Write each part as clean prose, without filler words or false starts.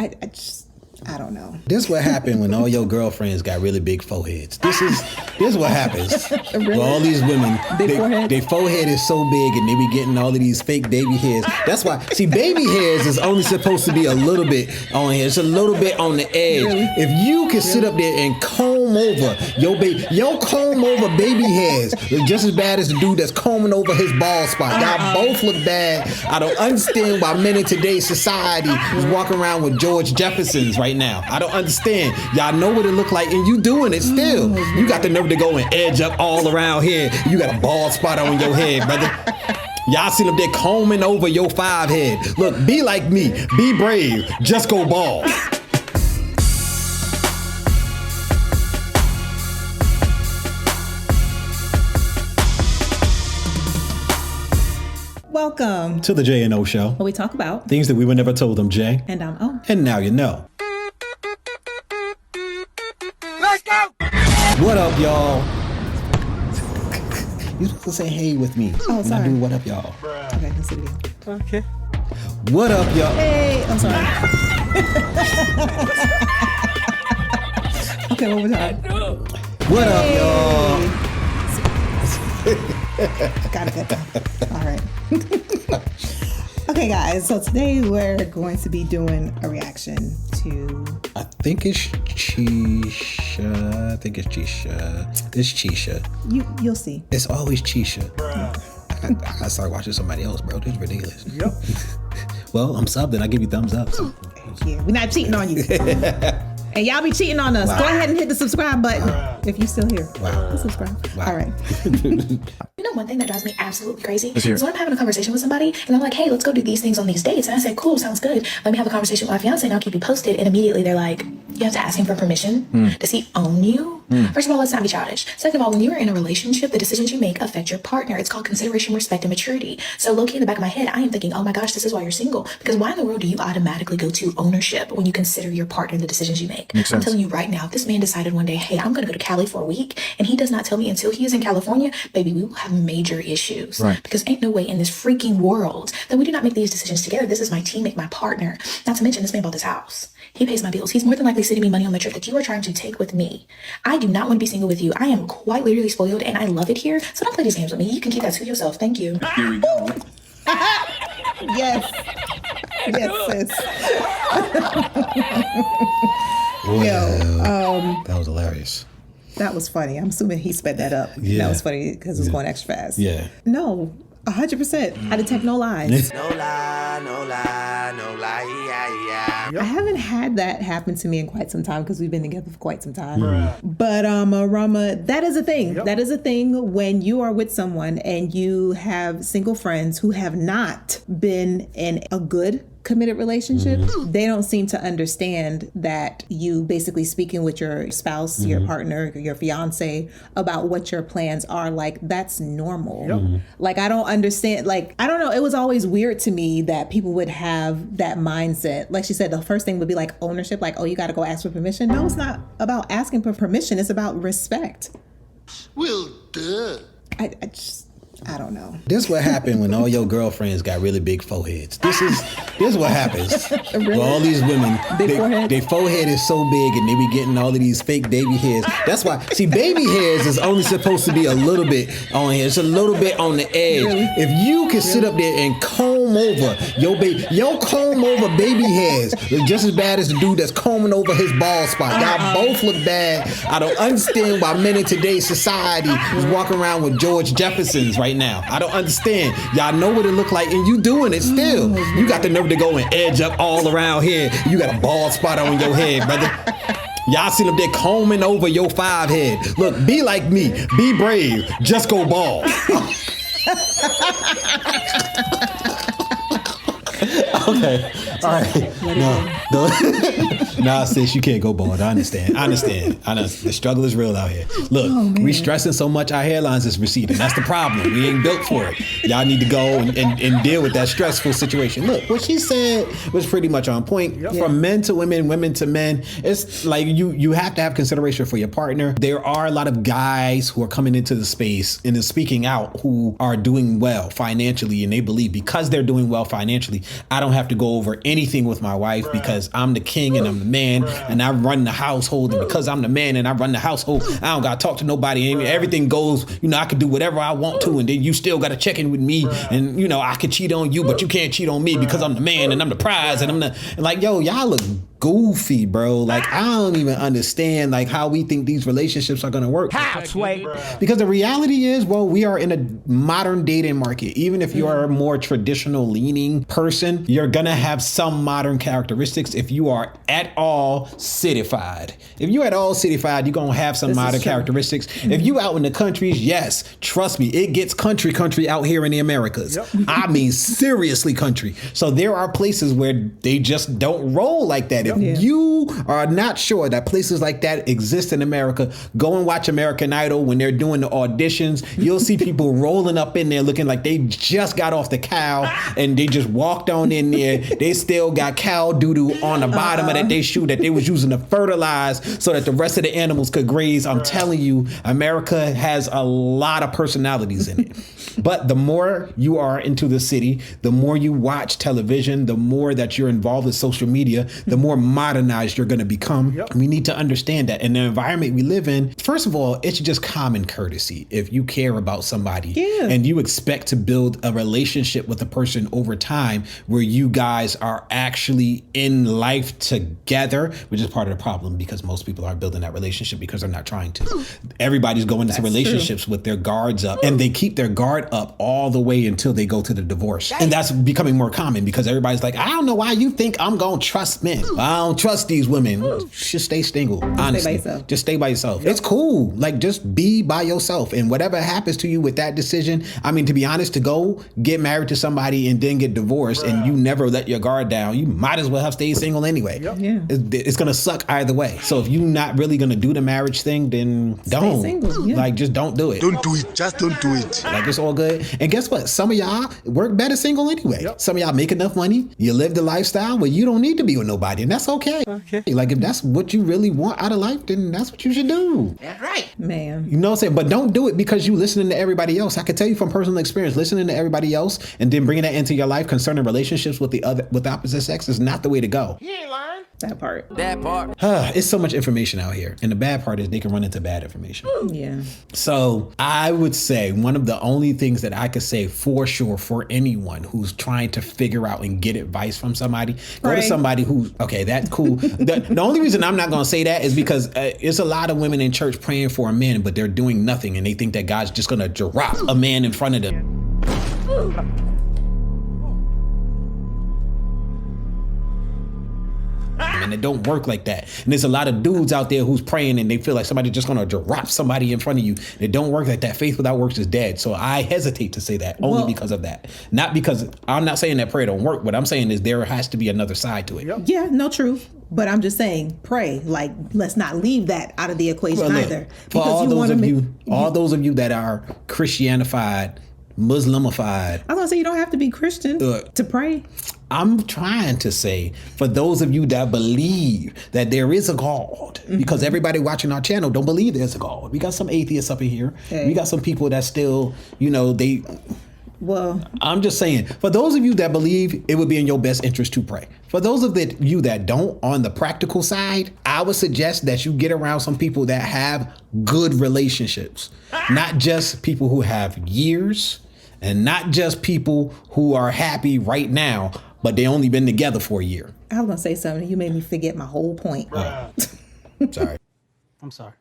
I don't know. This what happened when all your girlfriends got really big foreheads. This what happens. Really? With all these women, foreheads? their forehead is so big and they be getting all of these fake baby hairs. That's why, see, baby hairs is only supposed to be a little bit on here. It's a little bit on the edge. Really? If you can sit up there and comb over your comb over baby hairs is just as bad as the dude that's combing over his bald spot. Y'all both look bad. I don't understand why men in today's society is walking around with George Jeffersons right now. I don't understand. Y'all know what it look like and you doing it still. You got the nerve to go and edge up all around here. You got a bald spot on your head, brother. Y'all seen up there combing over your 5 head. Look, be like me. Be brave. Just go bald. Welcome to the J&O Show, where we talk about things that we were never told them, Jay. And I'm O. And now you know. Let's go! What up, y'all? You're supposed to say hey with me. Oh, sorry. And I do what up, y'all. Okay, let's do it again. Okay. What up, y'all? Hey, I'm sorry. Okay, one more time. What up, y'all? Got it. All right. Okay, guys. So today we're going to be doing a reaction to. I think it's Chisha. It's Chisha. You'll see. It's always Chisha. I started watching somebody else, bro. This is ridiculous. Yep. Well, I'm subbed and I give you thumbs up. So. Yeah, we're not cheating on you. And y'all be cheating on us. Wow. Go ahead and hit the subscribe button if you're still here. Wow. Hit subscribe. Wow. All right. You know, one thing that drives me absolutely crazy is when I'm having a conversation with somebody and I'm like, hey, let's go do these things on these dates. And I say, cool, sounds good. Let me have a conversation with my fiance and I'll keep you posted. And immediately they're like, you have to ask him for permission. Does he own you? First of all, let's not be childish. Second of all, when you are in a relationship, the decisions you make affect your partner. It's called consideration, respect, and maturity. So low-key in the back of my head, I am thinking, oh my gosh, this is why you're single. Because why in the world do you automatically go to ownership when you consider your partner and the decisions you make? I'm telling you right now, if this man decided one day, hey, I'm going to go to Cali for a week, and he does not tell me until he is in California, baby, we will have major issues. Right. Because ain't no way in this freaking world that we do not make these decisions together. This is my teammate, my partner. Not to mention, this man bought this house. He pays my bills. He's more than likely sending me money on the trip that you are trying to take with me. I do not want to be single with you. I am quite literally spoiled and I love it here. So don't play these games with me. You can keep that to yourself. Thank you. Here we go. Yes. Yes, sis. Well, that was hilarious. That was funny. I'm assuming he sped that up. Yeah. That was funny because it was going extra fast. Yeah. No, 100%. I detect no lies. No lie, no lie, no lie, yeah. I haven't had that happen to me in quite some time because we've been together for quite some time. But Rama, that is a thing. Yep. That is a thing when you are with someone and you have single friends who have not been in a good committed relationship. They don't seem to understand that you basically speaking with your spouse, your partner, your fiance about what your plans are. Like, that's normal. Like, I don't understand. Like, I don't know. It was always weird to me that people would have that mindset. Like she said, the first thing would be like ownership. Like, oh, you got to go ask for permission. No, it's not about asking for permission. It's about respect. Well, duh. I don't know. This what happened when all your girlfriends got really big foreheads. This what happens. Really? With all these women, Big foreheads? their forehead is so big and they be getting all of these fake baby hairs. That's why, see, baby hairs is only supposed to be a little bit on here. It's a little bit on the edge. Really? If you can sit up there and comb over your comb over baby hairs is just as bad as the dude that's combing over his bald spot. Y'all both look bad. I don't understand why men in today's society is walking around with George Jeffersons right now. I don't understand. Y'all know what it look like and you doing it still. You got the nerve to go and edge up all around here. You got a bald spot on your head, brother. Y'all seen up there combing over your 5 head. Look, be like me. Be brave. Just go bald. Okay. All right. No. Nah, sis, you can't go bald. I understand. I know. The struggle is real out here. Look, we stressing so much our hairlines is receding. That's the problem. We ain't built for it. Y'all need to go and deal with that stressful situation. Look, what she said was pretty much on point. From men to women, women to men. It's like you have to have consideration for your partner. There are a lot of guys who are coming into the space and speaking out who are doing well financially, and they believe because they're doing well financially, I don't have to go over anything with my wife because I'm the king and I'm the man and I run the household, and because I'm the man and I run the household, I don't gotta talk to nobody, and everything goes, I could do whatever I want to, and then you still gotta check in with me, and I could cheat on you, but you can't cheat on me because I'm the man and I'm the prize, and y'all look goofy, bro. Like, I don't even understand how we think these relationships are gonna work. How, Sway? Because the reality is, we are in a modern dating market. Even if you are a more traditional leaning person, you're gonna have some modern characteristics if you are at all cityfied. If you're at all cityfied, you're gonna have some modern characteristics. If you out in the countries, yes, trust me, it gets country out here in the Americas. I mean, seriously country. So there are places where they just don't roll like that. If you are not sure that places like that exist in America, go and watch American Idol. When they're doing the auditions, you'll see people rolling up in there looking like they just got off the cow and they just walked on in there. They still got cow doo-doo on the bottom of that they shoe that they was using to fertilize so that the rest of the animals could graze. I'm telling you, America has a lot of personalities in it. But the more you are into the city, the more you watch television, the more that you're involved with social media, the more modernized you're going to become. We need to understand that in the environment we live in, first of all, it's just common courtesy. If you care about somebody and you expect to build a relationship with a person over time where you guys are actually in life together, which is part of the problem because most people aren't building that relationship because they're not trying to. Everybody's going into relationships with their guards up, and they keep their guard up all the way until they go to the divorce. And that's becoming more common because everybody's like, I don't know why you think I'm going to trust men. I don't trust these women. Just stay single, honestly. Just stay by yourself. It's cool. Just be by yourself. And whatever happens to you with that decision, I mean, to be honest, to go get married to somebody and then get divorced and you never let your guard down, you might as well have stayed single anyway. It's going to suck either way. So if you're not really going to do the marriage thing, then don't. Stay single, just don't do it. Don't do it. Just don't do it. It's all good. And guess what? Some of y'all work better single anyway. Some of y'all make enough money. You live the lifestyle where you don't need to be with nobody. And that's okay. If that's what you really want out of life, then that's what you should do. That's right. Man. You know what I'm saying? But don't do it because you listening to everybody else. I can tell you from personal experience, listening to everybody else and then bringing that into your life concerning relationships with the opposite sex is not the way to go. You ain't lying. That part. It's so much information out here. And the bad part is they can run into bad information. Yeah. So I would say one of the only things that I could say for sure for anyone who's trying to figure out and get advice from somebody, go to somebody who's, okay, that's cool. The only reason I'm not going to say that is because it's a lot of women in church praying for a man, but they're doing nothing. And they think that God's just going to drop a man in front of them. And it don't work like that. And there's a lot of dudes out there who's praying and they feel like somebody's just going to drop somebody in front of you. It don't work like that. Faith without works is dead. So I hesitate to say that only because of that. Not because I'm not saying that prayer don't work. What I'm saying is there has to be another side to it. Yeah, no, true. But I'm just saying, pray. Let's not leave that out of the equation either. For all those of you that are Christianified, Muslimified. I was gonna say you don't have to be Christian to pray. I'm trying to say, for those of you that believe that there is a God, because everybody watching our channel don't believe there's a God. We got some atheists up in here. We got some people that still, I'm just saying, for those of you that believe, it would be in your best interest to pray. For those of you that don't, on the practical side, I would suggest that you get around some people that have good relationships, not just people who have years and not just people who are happy right now, but they only been together for a year. I was going to say something. You made me forget my whole point. Sorry. I'm sorry.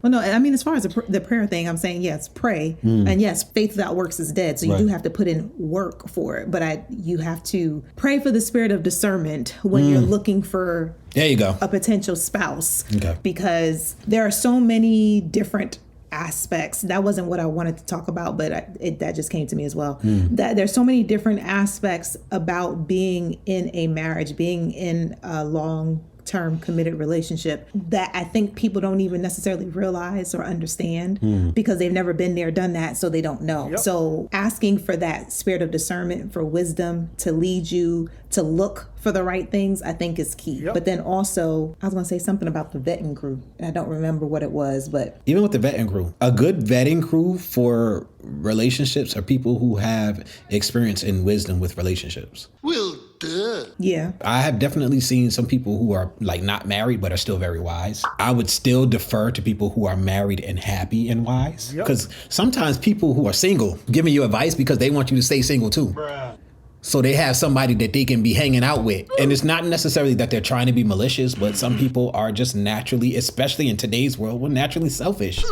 Well, no, I mean, as far as the prayer thing, I'm saying, yes, pray. And yes, faith without works is dead. So you do have to put in work for it. But you have to pray for the spirit of discernment when you're looking for there you go. A potential spouse. Okay. Because there are so many different aspects. That wasn't what I wanted to talk about, but that just came to me as well. That there's so many different aspects about being in a marriage, being in a long term committed relationship that I think people don't even necessarily realize or understand because they've never been there, done that, so they don't know. Yep. So asking for that spirit of discernment, for wisdom to lead you to look for the right things, I think is key. Yep. But then also, I was going to say something about the vetting crew. I don't remember what it was, but Even with the vetting crew, a good vetting crew for relationships are people who have experience and wisdom with relationships. Well, duh. yeah. I have definitely seen some people who are like not married but are still very wise. I would still defer to people who are married and happy and wise, Yep. because sometimes people who are single giving you advice because they want you to stay single too. Bruh. So they have somebody that they can be hanging out with. And it's not necessarily that they're trying to be malicious, but some people are just naturally, especially in today's world, we're naturally selfish.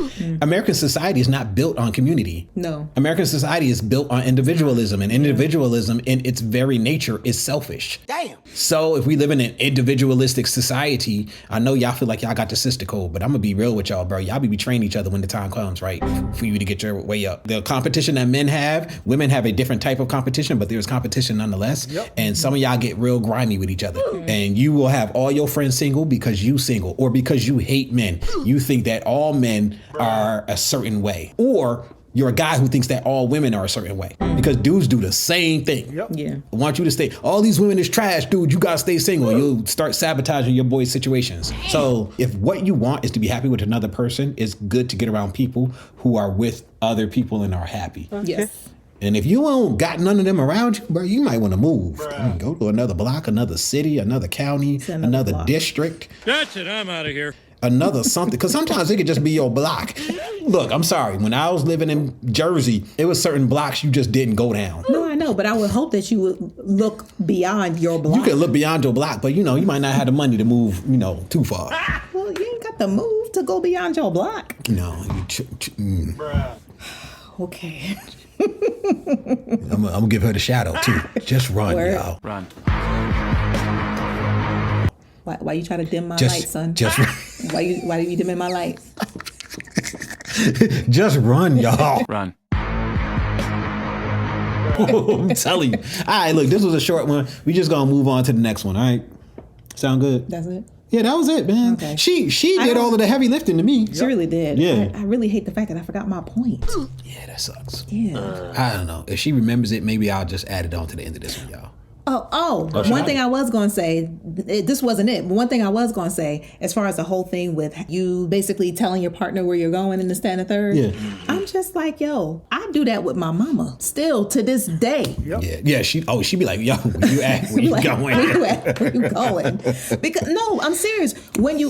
American society is not built on community. No. American society is built on individualism, and individualism in its very nature is selfish. Damn. So if we live in an individualistic society, I know y'all feel like y'all got the sister code, but I'm gonna be real with y'all, bro. Y'all be betraying each other when the time comes, right? For you to get your way up. The competition that men have, women have a different type of competition, but there's competition nonetheless. Yep. And some of y'all get real grimy with each other. And you will have all your friends single because you single, or because you hate men. You think that all men are a certain way. Or you're a guy who thinks that all women are a certain way, because dudes do the same thing. Yep. Yeah. I want you to stay. All these women is trash, dude. You gotta stay single. You'll start sabotaging your boy's situations. So if what you want is to be happy with another person, it's good to get around people who are with other people and are happy. Yes. And if you don't got none of them around you, bro, you might want to move. Go to another block, another city, another county, another another block. district. That's it. I'm out of here. Another something, because sometimes it could just be your block. Look, I'm sorry. When I was living in Jersey, it was certain blocks you just didn't go down. No, I know, but I would hope that you would look beyond your block. You can look beyond your block, but you might not have the money to move, too far. Well, you ain't got the move to go beyond your block. Bruh. Okay. I'm gonna give her the shadow too. Just run, Word. y'all. Run. Why you try to dim my light, son? Just Why do you dim my light? just run, y'all. Run. I'm telling you. All right, look, this was a short one. We just gonna move on to the next one. All right, sound good? That's it. Yeah, that was it, man. Okay. She did all of the heavy lifting to me. She really did. Yeah. I really hate the fact that I forgot my point. Yeah, that sucks. Yeah. I don't know. If she remembers it, maybe I'll just add it on to the end of this one, y'all. One thing I was going to say, this wasn't it, but one thing I was going to say, as far as the whole thing with you basically telling your partner where you're going in the stand and third, Yeah. I'm just like, yo, I do that with my mama still to this day. Yeah. She'd be like, yo, where you at? Where you Like, going? Where you at? Where you going? Because no, I'm serious. When you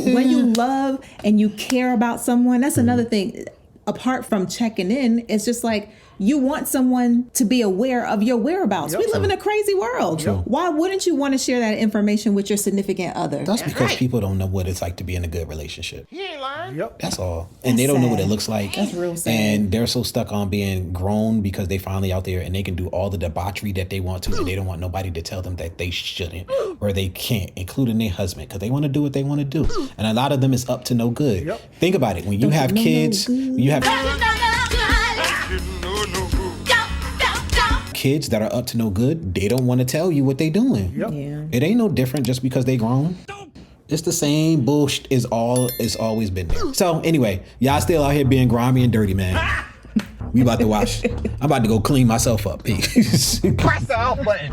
love and you care about someone, that's another thing. Apart from checking in, it's just like you want someone to be aware of your whereabouts. We live in a crazy world. Why wouldn't you want to share that information with your significant other? That's because people don't know what it's like to be in a good relationship. Yep. That's all. And they don't know what it sad. looks like. That's real sad. And they're so stuck on being grown because they finally out there and they can do all the debauchery that they want to, and they don't want nobody to tell them that they shouldn't or they can't, including their husband, because they want to do what they want to do. And a lot of them is up to no good. Yep. Think about it. When you have kids, when you have kids that are up to no good, they don't want to tell you what they doing. Yep. Yeah. It ain't no different just because they grown. It's the same bullshit it's always been there. So anyway, y'all still out here being grimy and dirty, man. We about to watch. I'm about to go clean myself up. Peace. Press the out button.